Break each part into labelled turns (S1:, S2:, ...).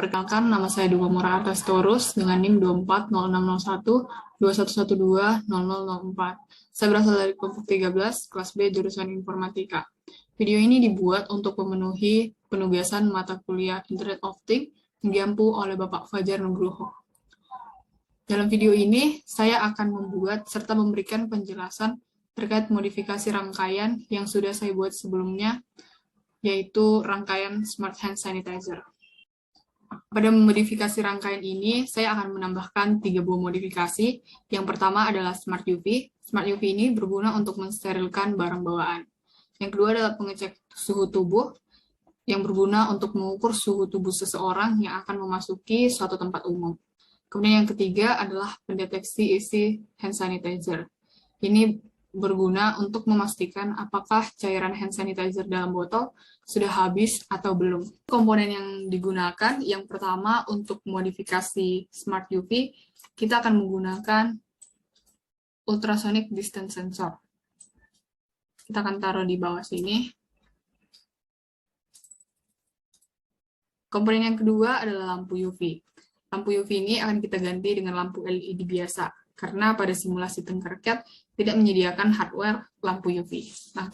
S1: Perkenalkan, nama saya Duga Mora Atastorus dengan NIM 24060121120004. Saya berasal dari kelompok 13, kelas B, jurusan Informatika. Video ini dibuat untuk memenuhi penugasan mata kuliah Internet of Things yang diampu oleh Bapak Fajar Nugroho. Dalam video ini, saya akan membuat serta memberikan penjelasan terkait modifikasi rangkaian yang sudah saya buat sebelumnya, yaitu rangkaian Smart Hand Sanitizer. Pada modifikasi rangkaian ini, saya akan menambahkan 3 buah modifikasi. Yang pertama adalah Smart UV. Smart UV ini berguna untuk mensterilkan barang bawaan. Yang kedua adalah pengecek suhu tubuh, yang berguna untuk mengukur suhu tubuh seseorang yang akan memasuki suatu tempat umum. Kemudian yang ketiga adalah pendeteksi isi hand sanitizer. Ini berguna untuk memastikan apakah cairan hand sanitizer dalam botol sudah habis atau belum. Komponen yang digunakan, yang pertama untuk modifikasi Smart UV, kita akan menggunakan ultrasonic distance sensor. Kita akan taruh di bawah sini. Komponen yang kedua adalah lampu UV. Lampu UV ini akan kita ganti dengan lampu LED biasa, karena pada simulasi Tinkercad tidak menyediakan hardware lampu UV. Nah,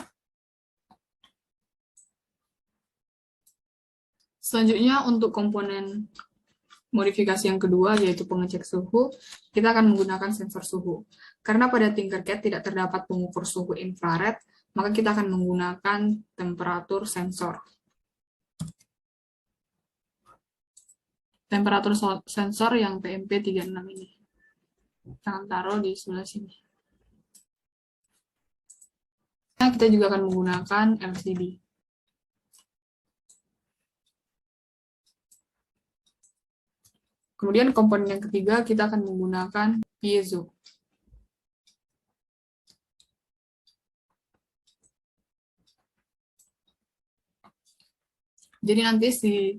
S1: selanjutnya untuk komponen modifikasi yang kedua, yaitu pengecek suhu, kita akan menggunakan sensor suhu. Karena pada Tinkercad tidak terdapat pengukur suhu infrared, maka kita akan menggunakan temperatur sensor. Temperatur sensor yang TMP36 ini. Kita akan taruh di sebelah sini. Nah, kita juga akan menggunakan LCD. Kemudian komponen yang ketiga, kita akan menggunakan piezo. Jadi nanti si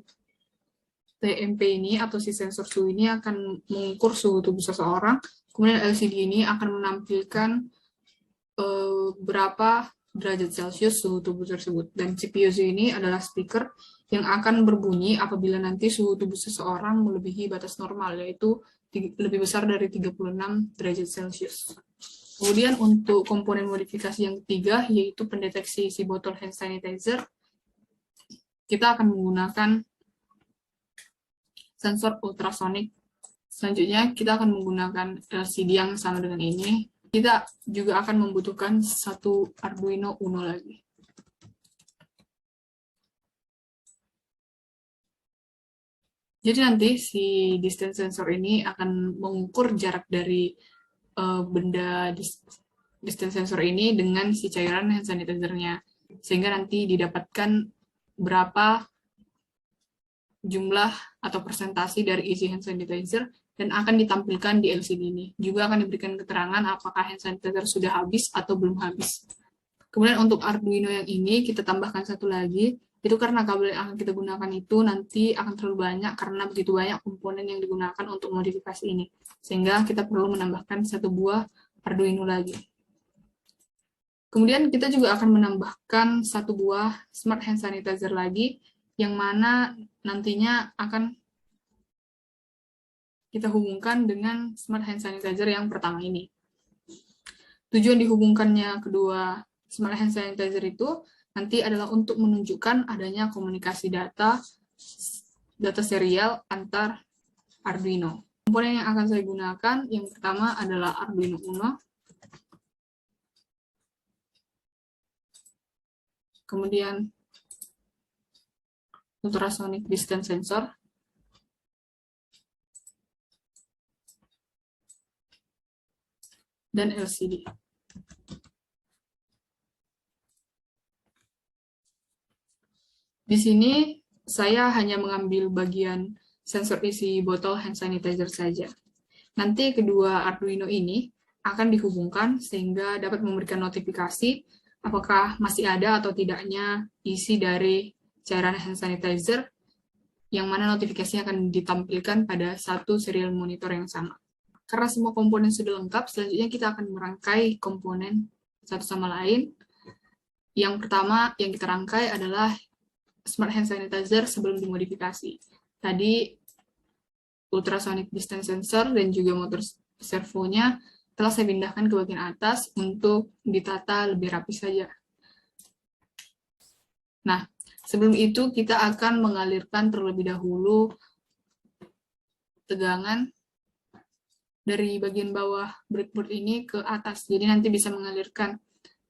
S1: TMP ini atau si sensor suhu ini akan mengukur suhu tubuh seseorang, kemudian LCD ini akan menampilkan berapa derajat Celcius suhu tubuh tersebut. Dan si piezo ini adalah speaker yang akan berbunyi apabila nanti suhu tubuh seseorang melebihi batas normal, yaitu lebih besar dari 36 derajat Celcius. Kemudian untuk komponen modifikasi yang ketiga, yaitu pendeteksi si botol hand sanitizer, kita akan menggunakan sensor ultrasonic. Selanjutnya, kita akan menggunakan LCD yang sama dengan ini. Kita juga akan membutuhkan satu Arduino Uno lagi. Jadi nanti si distance sensor ini akan mengukur jarak dari benda distance sensor ini dengan si cairan hand sanitizer-nya. Sehingga nanti didapatkan berapa jumlah atau persentasi dari isi hand sanitizer dan akan ditampilkan di LCD ini. Juga akan diberikan keterangan apakah hand sanitizer sudah habis atau belum habis. Kemudian untuk Arduino yang ini kita tambahkan satu lagi, itu karena kabel yang akan kita gunakan itu nanti akan terlalu banyak karena begitu banyak komponen yang digunakan untuk modifikasi ini. Sehingga kita perlu menambahkan satu buah Arduino lagi. Kemudian kita juga akan menambahkan satu buah Smart Hand Sanitizer lagi, yang mana nantinya akan kita hubungkan dengan Smart Hand Sanitizer yang pertama ini. Tujuan dihubungkannya kedua Smart Hand Sanitizer itu nanti adalah untuk menunjukkan adanya komunikasi data serial antar Arduino. Komponen yang akan saya gunakan yang pertama adalah Arduino Uno. Kemudian ultrasonic distance sensor, dan LCD. Di sini saya hanya mengambil bagian sensor isi botol hand sanitizer saja. Nanti kedua Arduino ini akan dihubungkan sehingga dapat memberikan notifikasi apakah masih ada atau tidaknya isi dari cairan hand sanitizer, yang mana notifikasinya akan ditampilkan pada satu serial monitor yang sama. Karena semua komponen sudah lengkap, selanjutnya kita akan merangkai komponen satu sama lain. Yang pertama yang kita rangkai adalah Smart Hand Sanitizer sebelum dimodifikasi. Tadi ultrasonic distance sensor dan juga motor servonya telah saya pindahkan ke bagian atas untuk ditata lebih rapi saja. Nah, sebelum itu kita akan mengalirkan terlebih dahulu tegangan dari bagian bawah breadboard ini ke atas. Jadi nanti bisa mengalirkan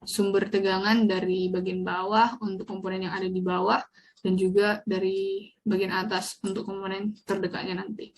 S1: sumber tegangan dari bagian bawah untuk komponen yang ada di bawah dan juga dari bagian atas untuk komponen terdekatnya nanti.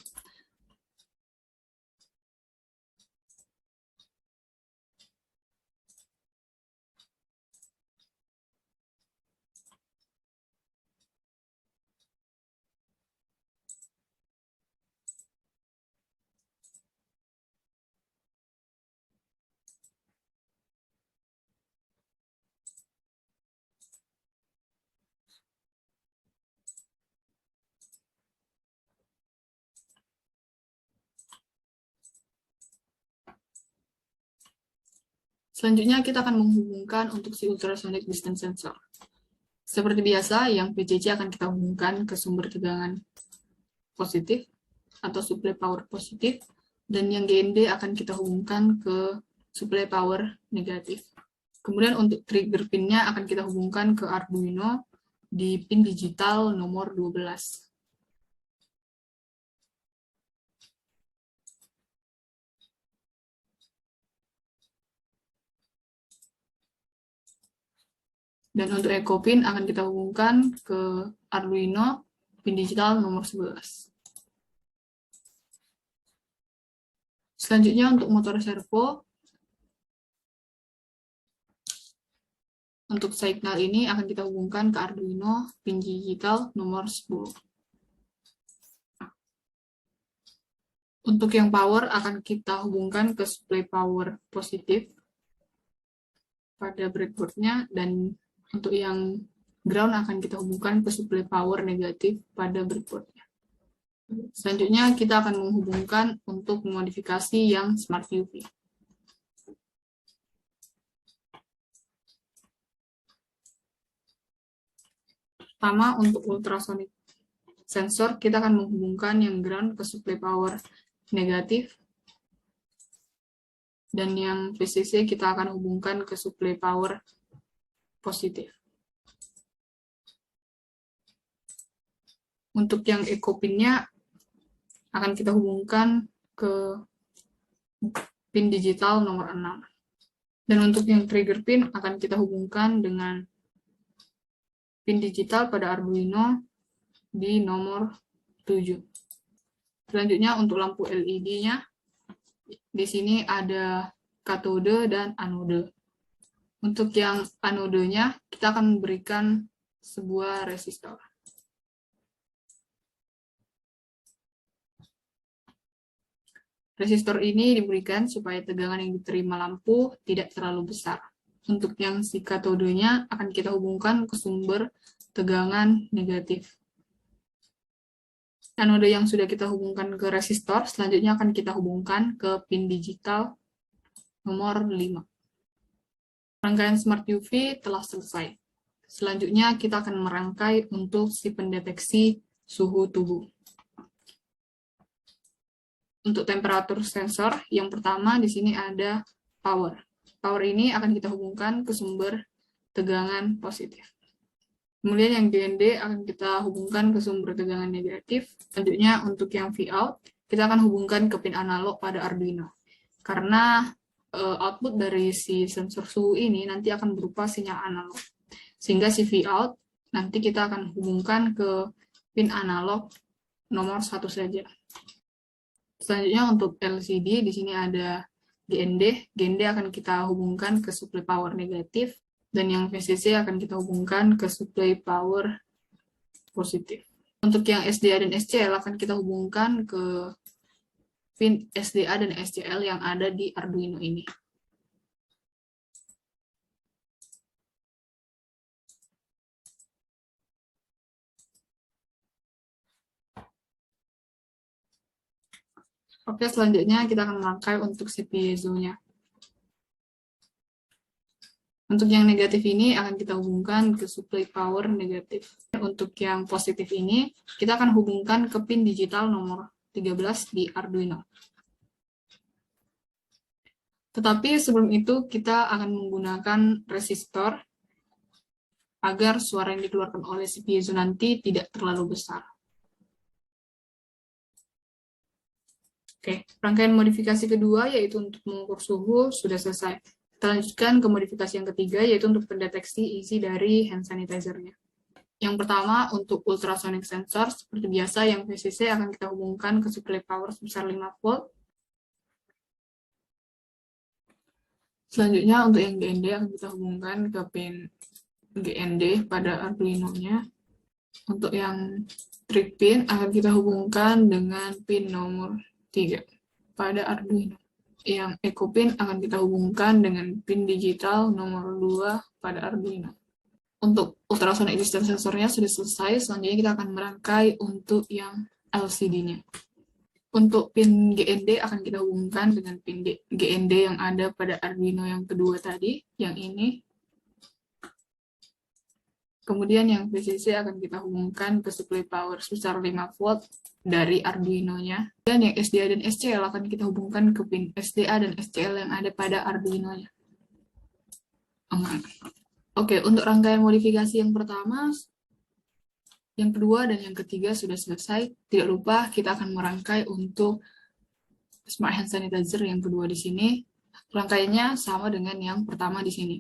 S1: Selanjutnya kita akan menghubungkan untuk si ultrasonic distance sensor. Seperti biasa, yang PCC akan kita hubungkan ke sumber tegangan positif atau supply power positif, dan yang GND akan kita hubungkan ke supply power negatif. Kemudian untuk trigger pin-nya akan kita hubungkan ke Arduino di pin digital nomor 12. Dan untuk echo pin akan kita hubungkan ke Arduino pin digital nomor 11. Selanjutnya untuk motor servo, untuk signal ini akan kita hubungkan ke Arduino pin digital nomor 10. Untuk yang power akan kita hubungkan ke supply power positif pada breadboard-nya, dan untuk yang ground akan kita hubungkan ke supply power negatif pada breadboard-nya. Selanjutnya kita akan menghubungkan untuk memodifikasi yang Smart UV. Pertama, untuk ultrasonic sensor, kita akan menghubungkan yang ground ke supply power negatif, dan yang VCC kita akan hubungkan ke supply power positif. Untuk yang echo pin-nya akan kita hubungkan ke pin digital nomor 6. Dan untuk yang trigger pin akan kita hubungkan dengan pin digital pada Arduino di nomor 7. Selanjutnya untuk lampu LED-nya, di sini ada katode dan anode. Untuk yang anodenya, kita akan memberikan sebuah resistor. Resistor ini diberikan supaya tegangan yang diterima lampu tidak terlalu besar. Untuk yang si katodenya akan kita hubungkan ke sumber tegangan negatif. Anode yang sudah kita hubungkan ke resistor, selanjutnya akan kita hubungkan ke pin digital nomor 5. Rangkaian Smart UV telah selesai. Selanjutnya kita akan merangkai untuk si pendeteksi suhu tubuh. Untuk temperatur sensor, yang pertama di sini ada power. Power ini akan kita hubungkan ke sumber tegangan positif. Kemudian yang GND akan kita hubungkan ke sumber tegangan negatif. Selanjutnya untuk yang Vout, kita akan hubungkan ke pin analog pada Arduino. Karena output dari si sensor suhu ini nanti akan berupa sinyal analog. Sehingga si Vout nanti kita akan hubungkan ke pin analog nomor 1 saja. Selanjutnya untuk LCD, di sini ada GND. GND akan kita hubungkan ke supply power negatif, dan yang VCC akan kita hubungkan ke supply power positif. Untuk yang SDA dan SCL akan kita hubungkan ke pin SDA dan SCL yang ada di Arduino ini. Oke, selanjutnya kita akan merangkai untuk si piezo-nya. Untuk yang negatif ini akan kita hubungkan ke supply power negatif. Untuk yang positif ini, kita akan hubungkan ke pin digital nomor 13 di Arduino. Tetapi sebelum itu kita akan menggunakan resistor agar suara yang dikeluarkan oleh si piezo nanti tidak terlalu besar. Oke, rangkaian modifikasi kedua yaitu untuk mengukur suhu sudah selesai. Kita lanjutkan ke modifikasi yang ketiga yaitu untuk mendeteksi isi dari hand sanitizer-nya. Yang pertama, untuk ultrasonic sensor, seperti biasa yang VCC akan kita hubungkan ke supply power sebesar 5 volt. Selanjutnya, untuk yang GND akan kita hubungkan ke pin GND pada Arduino-nya. Untuk yang trig pin akan kita hubungkan dengan pin nomor 3 pada Arduino. Yang echo pin akan kita hubungkan dengan pin digital nomor 2 pada Arduino. Untuk ultrasonic distance sensornya sudah selesai, selanjutnya kita akan merangkai untuk yang LCD-nya. Untuk pin GND akan kita hubungkan dengan pin GND yang ada pada Arduino yang kedua tadi, yang ini. Kemudian yang VCC akan kita hubungkan ke supply power sebesar 5 volt dari Arduino-nya. Dan yang SDA dan SCL akan kita hubungkan ke pin SDA dan SCL yang ada pada Arduino-nya. Oke, untuk rangkaian modifikasi yang pertama, yang kedua, dan yang ketiga sudah selesai. Tidak lupa kita akan merangkai untuk Smart Hand Sanitizer yang kedua di sini. Rangkaiannya sama dengan yang pertama di sini.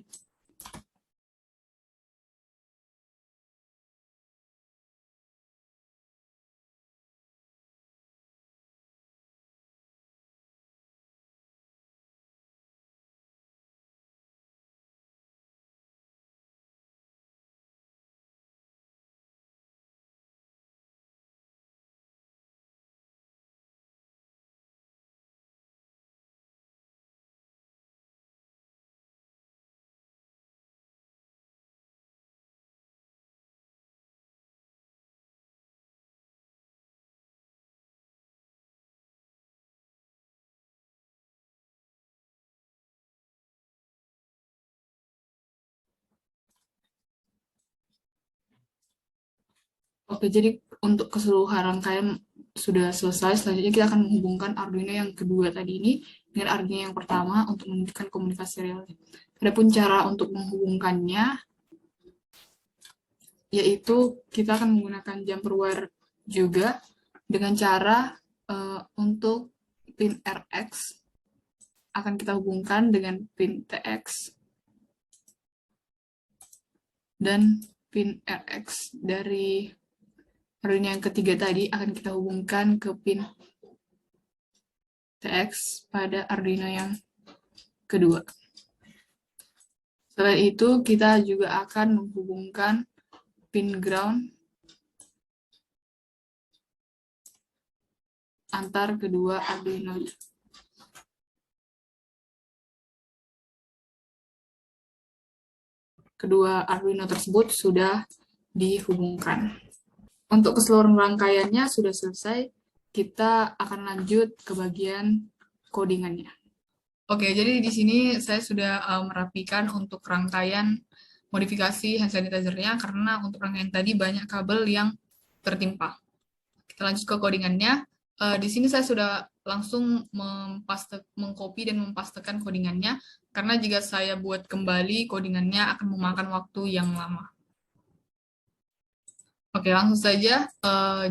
S1: Oke, jadi untuk keseluruhan rangkaian sudah selesai. Selanjutnya kita akan menghubungkan Arduino yang kedua tadi ini dengan Arduino yang pertama untuk menunjukkan komunikasi realnya. Adapun cara untuk menghubungkannya, yaitu kita akan menggunakan jumper wire juga dengan cara untuk pin RX akan kita hubungkan dengan pin TX dan pin RX dari Arduino yang ketiga tadi akan kita hubungkan ke pin TX pada Arduino yang kedua. Selain itu, kita juga akan menghubungkan pin ground antar kedua Arduino. Kedua Arduino tersebut sudah dihubungkan. Untuk keseluruhan rangkaiannya sudah selesai, kita akan lanjut ke bagian codingannya. Oke, jadi di sini saya sudah merapikan untuk rangkaian modifikasi hand sanitizer-nya karena untuk rangkaian tadi banyak kabel yang tertimpa. Kita lanjut ke codingannya. Di sini saya sudah langsung mengcopy dan mempastekan codingannya karena jika saya buat kembali codingannya akan memakan waktu yang lama. Oke, langsung saja.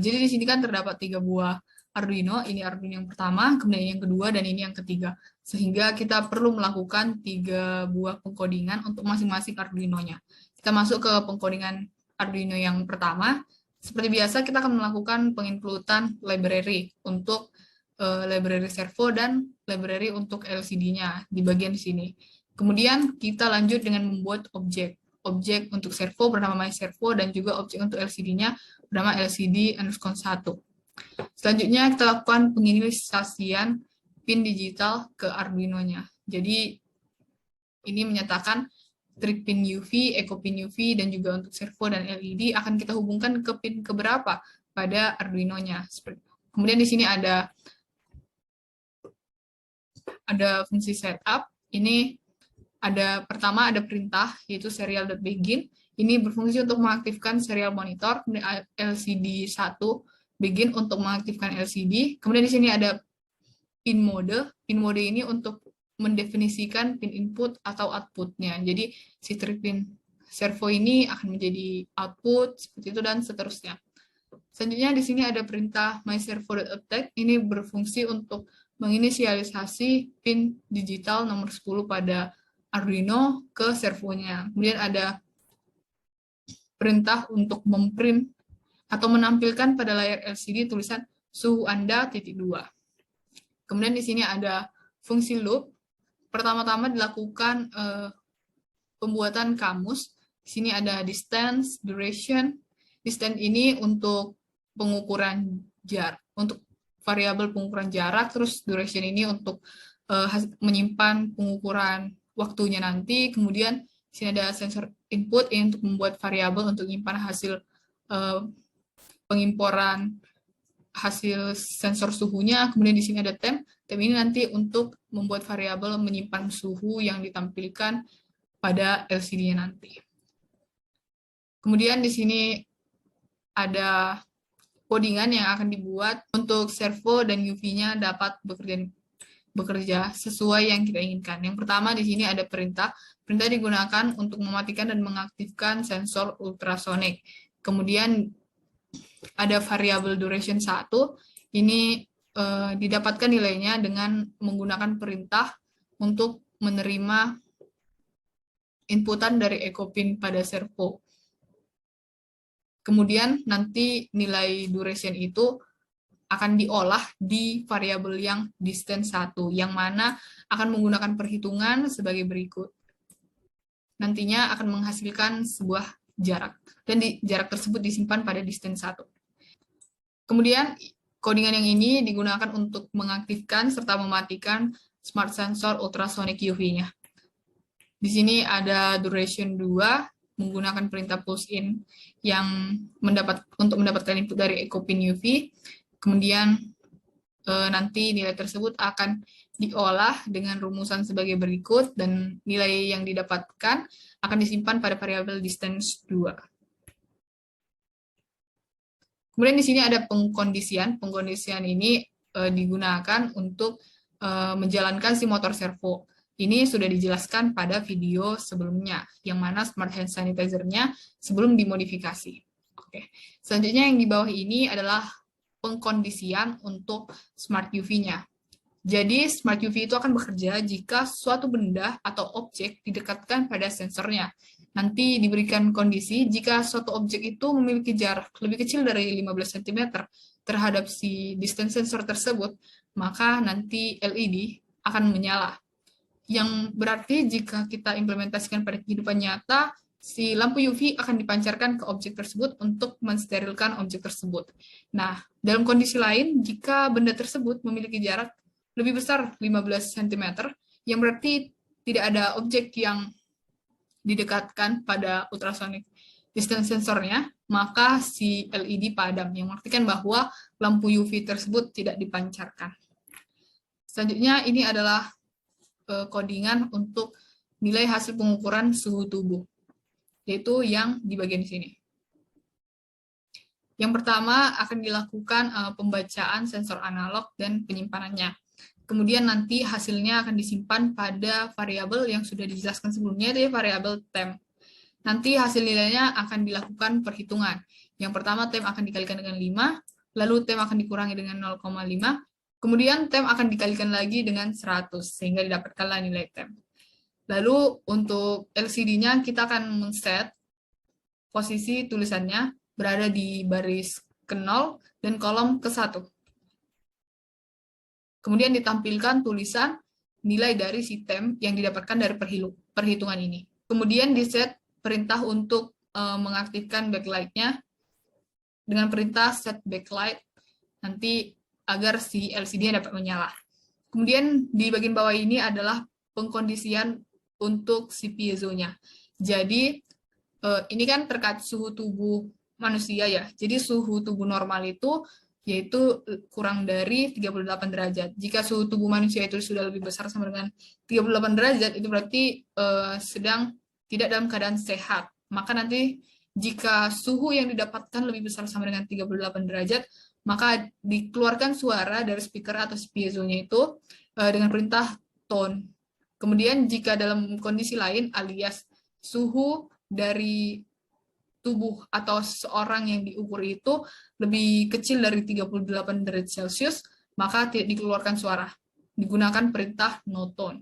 S1: Jadi di sini kan terdapat 3 buah Arduino. Ini Arduino yang pertama, kemudian yang kedua, dan ini yang ketiga. Sehingga kita perlu melakukan 3 buah pengkodingan untuk masing-masing Arduino-nya. Kita masuk ke pengkodingan Arduino yang pertama. Seperti biasa, kita akan melakukan pengincludan library untuk library servo dan library untuk LCD-nya di bagian sini. Kemudian kita lanjut dengan membuat objek untuk servo bernama myServo dan juga objek untuk LCD-nya bernama LCD_1. Selanjutnya kita lakukan penginisialisasian pin digital ke Arduino-nya. Jadi ini menyatakan trig pin UV, echo pin UV, dan juga untuk servo dan LED akan kita hubungkan ke pin keberapa pada Arduino-nya. Kemudian di sini ada fungsi setup. Ini pertama ada perintah yaitu serial.begin. Ini berfungsi untuk mengaktifkan serial monitor, kemudian LCD 1 begin untuk mengaktifkan LCD. Kemudian di sini ada pin mode. Pin mode ini untuk mendefinisikan pin input atau outputnya. Jadi si tripin servo ini akan menjadi output seperti itu dan seterusnya. Selanjutnya di sini ada perintah myservo.update. Ini berfungsi untuk menginisialisasi pin digital nomor 10 pada Arduino ke servonya. Kemudian ada perintah untuk memprint atau menampilkan pada layar LCD tulisan suhu Anda (2). Kemudian di sini ada fungsi loop. Pertama-tama dilakukan pembuatan kamus. Di sini ada distance, duration. Distance ini untuk pengukuran jarak, untuk variabel pengukuran jarak, terus duration ini untuk menyimpan pengukuran waktunya nanti. Kemudian di sini ada sensor input ini untuk membuat variabel untuk menyimpan hasil pengimporan hasil sensor suhunya. Kemudian di sini ada temp. Temp ini nanti untuk membuat variabel menyimpan suhu yang ditampilkan pada LCD-nya nanti. Kemudian di sini ada codingan yang akan dibuat untuk servo dan UV-nya dapat bekerja sesuai yang kita inginkan. Yang pertama di sini ada perintah. Perintah digunakan untuk mematikan dan mengaktifkan sensor ultrasonik. Kemudian ada variabel duration 1. Ini didapatkan nilainya dengan menggunakan perintah untuk menerima inputan dari echo pin pada servo. Kemudian nanti nilai duration itu akan diolah di variabel yang distance 1, yang mana akan menggunakan perhitungan sebagai berikut. Nantinya akan menghasilkan sebuah jarak, dan jarak tersebut disimpan pada distance 1. Kemudian, codingan yang ini digunakan untuk mengaktifkan serta mematikan smart sensor ultrasonic UV-nya. Di sini ada duration 2, menggunakan perintah pulse in yang untuk mendapatkan input dari echo pin UV. Kemudian nanti nilai tersebut akan diolah dengan rumusan sebagai berikut, dan nilai yang didapatkan akan disimpan pada variabel distance 2. Kemudian di sini ada pengkondisian. Pengkondisian ini digunakan untuk menjalankan si motor servo. Ini sudah dijelaskan pada video sebelumnya, yang mana smart hand sanitizer-nya sebelum dimodifikasi. Oke. Selanjutnya yang di bawah ini adalah pengkondisian untuk smart UV-nya. Jadi, smart UV itu akan bekerja jika suatu benda atau objek didekatkan pada sensornya. Nanti diberikan kondisi jika suatu objek itu memiliki jarak lebih kecil dari 15 cm terhadap si distance sensor tersebut, maka nanti LED akan menyala. Yang berarti jika kita implementasikan pada kehidupan nyata, si lampu UV akan dipancarkan ke objek tersebut untuk mensterilkan objek tersebut. Nah, dalam kondisi lain, jika benda tersebut memiliki jarak lebih besar 15 cm, yang berarti tidak ada objek yang didekatkan pada ultrasonic distance sensornya, maka si LED padam, yang mengartikan bahwa lampu UV tersebut tidak dipancarkan. Selanjutnya, ini adalah codingan untuk nilai hasil pengukuran suhu tubuh, yaitu yang di bagian sini. Yang pertama akan dilakukan pembacaan sensor analog dan penyimpanannya. Kemudian nanti hasilnya akan disimpan pada variabel yang sudah dijelaskan sebelumnya, yaitu variabel temp. Nanti hasil nilainya akan dilakukan perhitungan. Yang pertama temp akan dikalikan dengan 5, lalu temp akan dikurangi dengan 0,5, kemudian temp akan dikalikan lagi dengan 100, sehingga didapatkanlah nilai temp. Lalu untuk LCD-nya kita akan men-set posisi tulisannya berada di baris ke-0 dan kolom ke-1. Kemudian ditampilkan tulisan nilai dari si temp yang didapatkan dari perhitungan ini. Kemudian di-set perintah untuk mengaktifkan backlight-nya dengan perintah set backlight, nanti agar si LCD dapat menyala. Kemudian di bagian bawah ini adalah pengkondisian untuk si piezo-nya. Jadi ini kan terkait suhu tubuh manusia ya. Jadi suhu tubuh normal itu yaitu kurang dari 38 derajat. Jika suhu tubuh manusia itu sudah lebih besar sama dengan 38 derajat, itu berarti sedang tidak dalam keadaan sehat. Maka nanti jika suhu yang didapatkan lebih besar sama dengan 38 derajat, maka dikeluarkan suara dari speaker atau piezonya itu dengan perintah tone. Kemudian jika dalam kondisi lain alias suhu dari tubuh atau seseorang yang diukur itu lebih kecil dari 38 derajat Celcius, maka tidak dikeluarkan suara. Digunakan perintah no tone.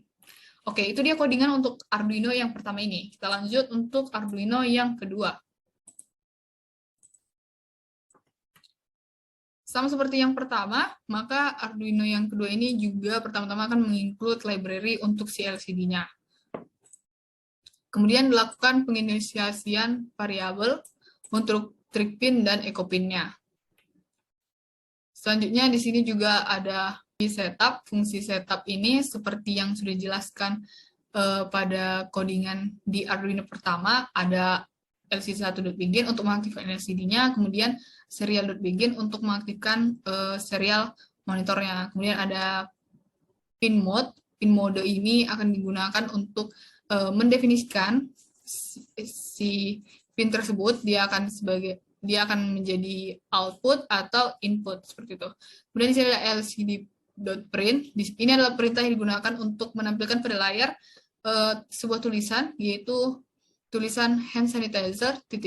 S1: Oke, itu dia codingan untuk Arduino yang pertama ini. Kita lanjut untuk Arduino yang kedua. Sama seperti yang pertama, maka Arduino yang kedua ini juga pertama-tama akan menginclude library untuk si LCD-nya. Kemudian dilakukan penginisiasian variabel untuk trig pin dan echo pin-nya. Selanjutnya di sini juga ada setup. Fungsi setup ini seperti yang sudah dijelaskan pada codingan di Arduino pertama, ada LCD1.begin untuk mengaktifkan LCD-nya, kemudian serial.begin untuk mengaktifkan serial monitornya. Kemudian ada pin mode. Pin mode ini akan digunakan untuk mendefinisikan si pin tersebut, dia akan menjadi output atau input seperti itu. Kemudian di sini ada lcd.print. Ini adalah perintah yang digunakan untuk menampilkan pada layar sebuah tulisan, yaitu tulisan hand sanitizer .2.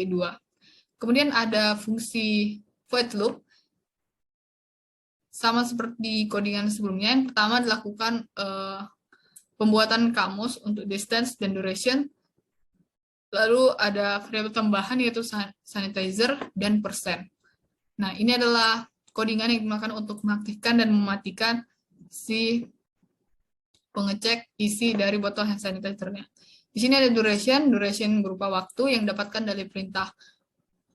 S1: Kemudian ada fungsi void loop, sama seperti codingan sebelumnya. Yang pertama dilakukan pembuatan kamus untuk distance dan duration. Lalu ada variabel tambahan yaitu sanitizer dan persen. Nah, ini adalah codingan yang digunakan untuk mengaktifkan dan mematikan si pengecek isi dari botol hand sanitizer-nya. Di sini ada duration berupa waktu yang didapatkan dari perintah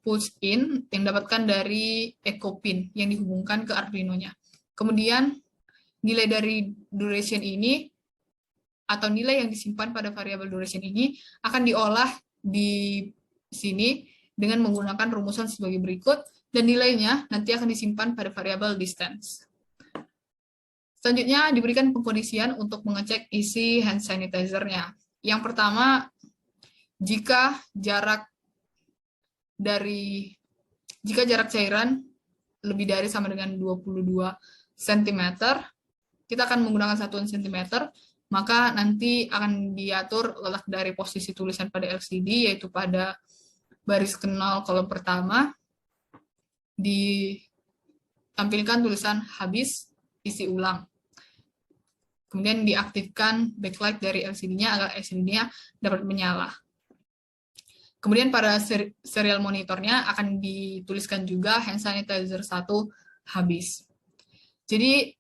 S1: push in, yang didapatkan dari echo pin yang dihubungkan ke Arduino-nya. Kemudian nilai dari duration ini atau nilai yang disimpan pada variabel duration ini akan diolah di sini dengan menggunakan rumusan sebagai berikut, dan nilainya nanti akan disimpan pada variabel distance. Selanjutnya diberikan pengkondisian untuk mengecek isi hand sanitizer-nya. Yang pertama, jika jarak cairan lebih dari sama dengan 22 cm, kita akan menggunakan satuan cm, maka nanti akan diatur letak dari posisi tulisan pada LCD, yaitu pada baris ke 0 kolom pertama, ditampilkan tulisan habis isi ulang. Kemudian diaktifkan backlight dari LCD-nya agar LCD-nya dapat menyala. Kemudian pada serial monitornya akan dituliskan juga hand sanitizer 1 habis. Jadi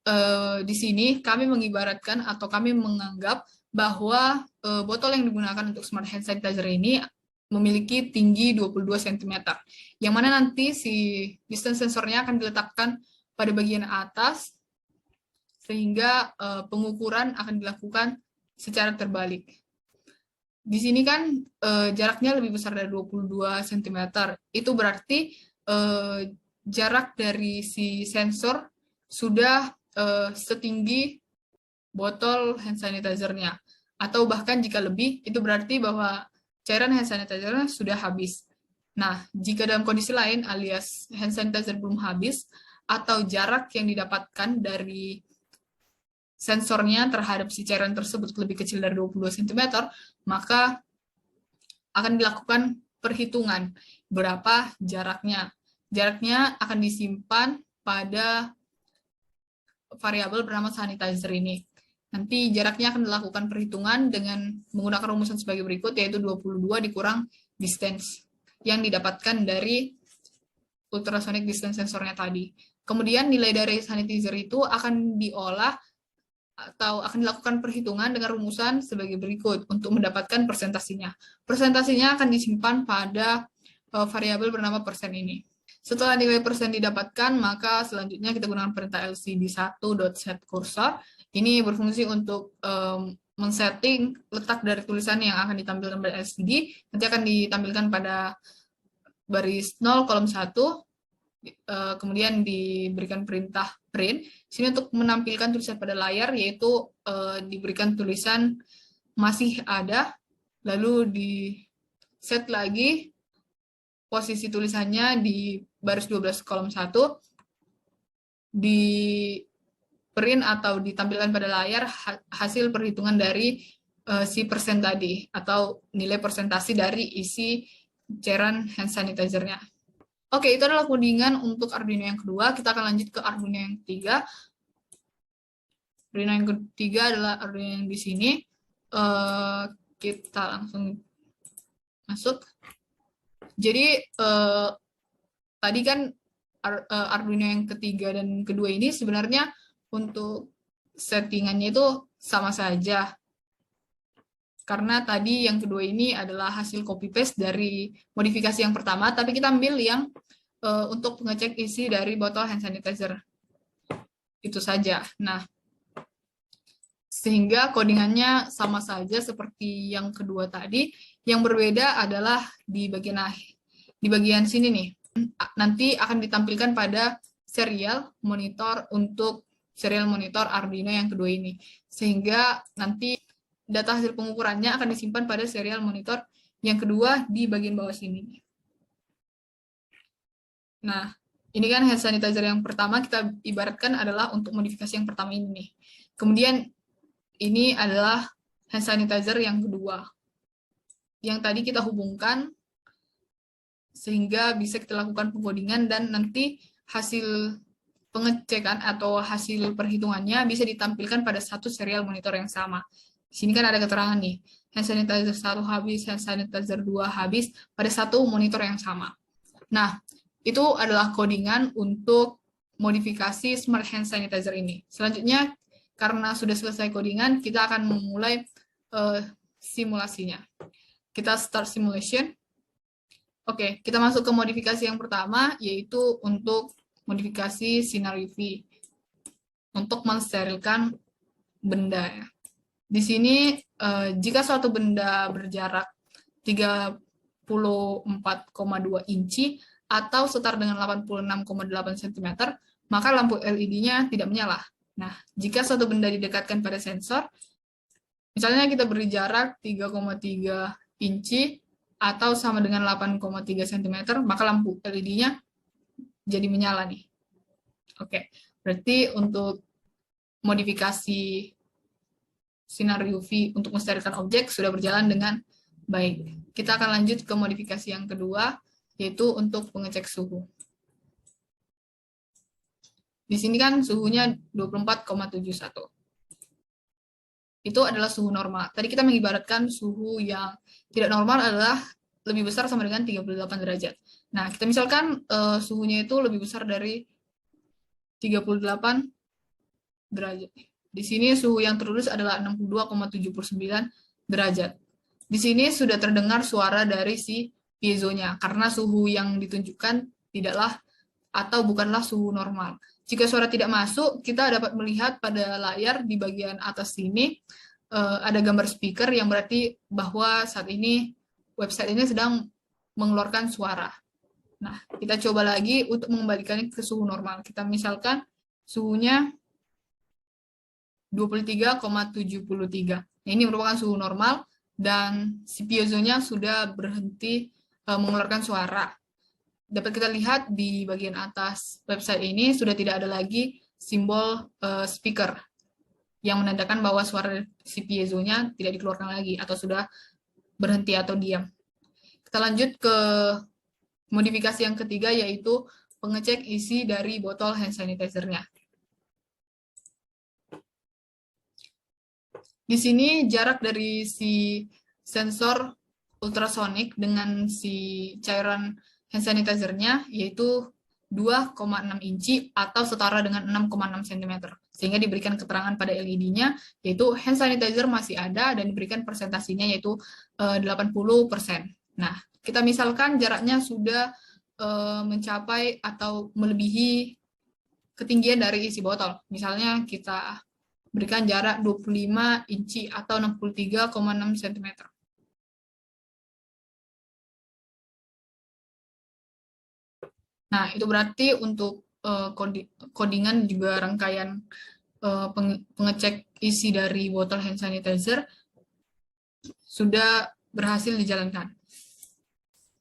S1: di sini kami mengibaratkan atau kami menganggap bahwa botol yang digunakan untuk smart hand sanitizer ini memiliki tinggi 22 cm, yang mana nanti si distance sensornya akan diletakkan pada bagian atas, sehingga pengukuran akan dilakukan secara terbalik. Di sini kan jaraknya lebih besar dari 22 cm, itu berarti jarak dari si sensor sudah setinggi botol hand sanitizer-nya, atau bahkan jika lebih, itu berarti bahwa cairan hand sanitizer-nya sudah habis. Nah, jika dalam kondisi lain alias hand sanitizer belum habis, atau jarak yang didapatkan dari sensornya terhadap si cairan tersebut lebih kecil dari 22 cm, maka akan dilakukan perhitungan berapa jaraknya. Jaraknya akan disimpan pada variabel bernama sanitizer ini. Nanti jaraknya akan dilakukan perhitungan dengan menggunakan rumusan sebagai berikut, yaitu 22 dikurang distance yang didapatkan dari ultrasonic distance sensornya tadi. Kemudian nilai dari sanitizer itu akan diolah atau akan dilakukan perhitungan dengan rumusan sebagai berikut untuk mendapatkan persentasinya. Persentasinya akan disimpan pada variabel bernama persen ini. Setelah nilai persen didapatkan, maka selanjutnya kita gunakan perintah lcd1.setCursor. Ini berfungsi untuk men-setting letak dari tulisan yang akan ditampilkan pada LCD. Nanti akan ditampilkan pada baris 0 kolom 1. Kemudian diberikan perintah print. Sini untuk menampilkan tulisan pada layar, yaitu diberikan tulisan masih ada, lalu di set lagi posisi tulisannya di baris 12 kolom 1, di print atau ditampilkan pada layar hasil perhitungan dari si persen tadi, atau nilai persentase dari isi cairan hand sanitizer-nya. Oke, itu adalah codingan untuk Arduino yang kedua. Kita akan lanjut ke Arduino yang ketiga. Arduino yang ketiga adalah Arduino yang di sini. Kita langsung masuk. Jadi tadi kan Arduino yang ketiga dan kedua ini sebenarnya untuk settingannya itu sama saja. Karena tadi yang kedua ini adalah hasil copy paste dari modifikasi yang pertama, tapi kita ambil yang untuk pengecek isi dari botol hand sanitizer. Itu saja. Nah, sehingga codingannya sama saja seperti yang kedua tadi. Yang berbeda adalah di bagian sini nih. Nanti akan ditampilkan pada serial monitor untuk serial monitor Arduino yang kedua ini. Sehingga nanti data hasil pengukurannya akan disimpan pada serial monitor yang kedua di bagian bawah sini. Nah, ini kan hand sanitizer yang pertama kita ibaratkan adalah untuk modifikasi yang pertama ini nih. Kemudian ini adalah hand sanitizer yang kedua. Yang tadi kita hubungkan sehingga bisa kita lakukan pengkodingan dan nanti hasil pengecekan atau hasil perhitungannya bisa ditampilkan pada satu serial monitor yang sama. Di sini kan ada keterangan nih, hand sanitizer 1 habis, hand sanitizer 2 habis pada satu monitor yang sama. Nah, itu adalah codingan untuk modifikasi smart hand sanitizer ini. Selanjutnya, karena sudah selesai codingan, kita akan memulai simulasinya. Kita start simulation. Oke, kita masuk ke modifikasi yang pertama, yaitu untuk modifikasi sinar UV untuk mensterilkan benda. Di sini, jika suatu benda berjarak 34,2 inci atau setara dengan 86,8 cm, maka lampu LED-nya tidak menyala. Nah, jika suatu benda didekatkan pada sensor, misalnya kita beri jarak 3,3 inci atau sama dengan 8,3 cm, maka lampu LED-nya jadi menyala nih. Oke, berarti untuk modifikasi sinar UV untuk mensterilkan objek sudah berjalan dengan baik. Kita akan lanjut ke modifikasi yang kedua, yaitu untuk pengecek suhu. Di sini kan suhunya 24,71. Itu adalah suhu normal. Tadi kita mengibaratkan suhu yang tidak normal adalah lebih besar sama dengan 38 derajat. Nah, kita misalkan suhunya itu lebih besar dari 38 derajat. Di sini suhu yang tertulis adalah 62,79 derajat. Di sini sudah terdengar suara dari si piezonya, karena suhu yang ditunjukkan tidaklah atau bukanlah suhu normal. Jika suara tidak masuk, kita dapat melihat pada layar di bagian atas sini ada gambar speaker yang berarti bahwa saat ini website ini sedang mengeluarkan suara. Nah, kita coba lagi untuk mengembalikannya ke suhu normal. Kita misalkan suhunya 23,73. Nah, ini merupakan suhu normal dan si piezonya sudah berhenti mengeluarkan suara. Dapat kita lihat di bagian atas website ini sudah tidak ada lagi simbol speaker yang menandakan bahwa suara si piezonya tidak dikeluarkan lagi atau sudah berhenti atau diam. Kita lanjut ke modifikasi yang ketiga, yaitu pengecek isi dari botol hand sanitizer-nya. Di sini jarak dari si sensor ultrasonik dengan si cairan hand sanitizer-nya yaitu 2,6 inci atau setara dengan 6,6 cm. Sehingga diberikan keterangan pada LED-nya yaitu hand sanitizer masih ada dan diberikan persentasinya yaitu 80%. Nah, kita misalkan jaraknya sudah mencapai atau melebihi ketinggian dari isi botol. Misalnya kita berikan jarak 25 inci atau 63,6 cm. Nah, itu berarti untuk codingan juga rangkaian pengecek isi dari botol hand sanitizer sudah berhasil dijalankan.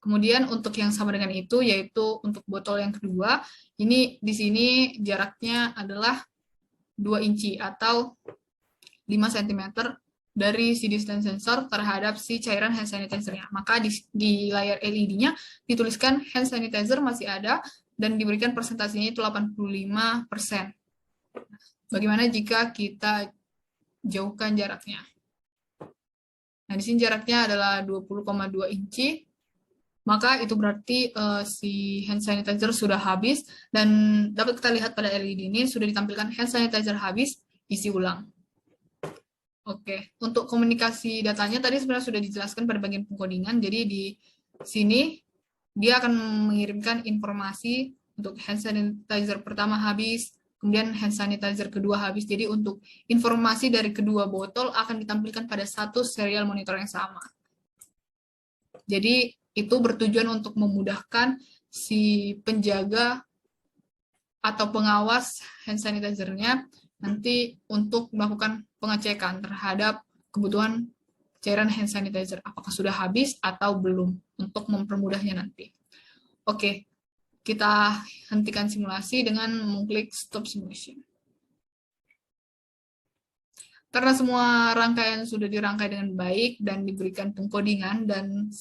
S1: Kemudian untuk yang sama dengan itu, yaitu untuk botol yang kedua, ini di sini jaraknya adalah 2 inci atau 5 cm dari si distance sensor terhadap si cairan hand sanitizer-nya. Maka di layar LED-nya dituliskan hand sanitizer masih ada dan diberikan persentasenya itu 85%. Bagaimana jika kita jauhkan jaraknya? Nah, di sini jaraknya adalah 20,2 inci. Maka itu berarti si hand sanitizer sudah habis, dan dapat kita lihat pada LED ini sudah ditampilkan hand sanitizer habis, isi ulang. Oke, untuk komunikasi datanya tadi sebenarnya sudah dijelaskan pada bagian pengkodingan. Jadi di sini dia akan mengirimkan informasi untuk hand sanitizer pertama habis, kemudian hand sanitizer kedua habis. Jadi untuk informasi dari kedua botol akan ditampilkan pada satu serial monitor yang sama. Jadi itu bertujuan untuk memudahkan si penjaga atau pengawas hand sanitizer-nya nanti untuk melakukan pengecekan terhadap kebutuhan cairan hand sanitizer, apakah sudah habis atau belum, untuk mempermudahnya nanti. Oke, kita hentikan simulasi dengan mengklik stop simulation. Karena semua rangkaian sudah dirangkai dengan baik dan diberikan pengkodingan dan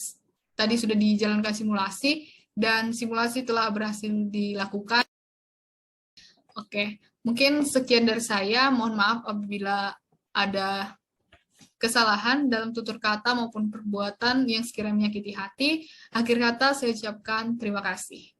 S1: tadi sudah dijalankan simulasi dan simulasi telah berhasil dilakukan. Oke, mungkin sekian dari saya. Mohon maaf apabila ada kesalahan dalam tutur kata maupun perbuatan yang sekiranya menyakiti hati. Akhir kata saya ucapkan terima kasih.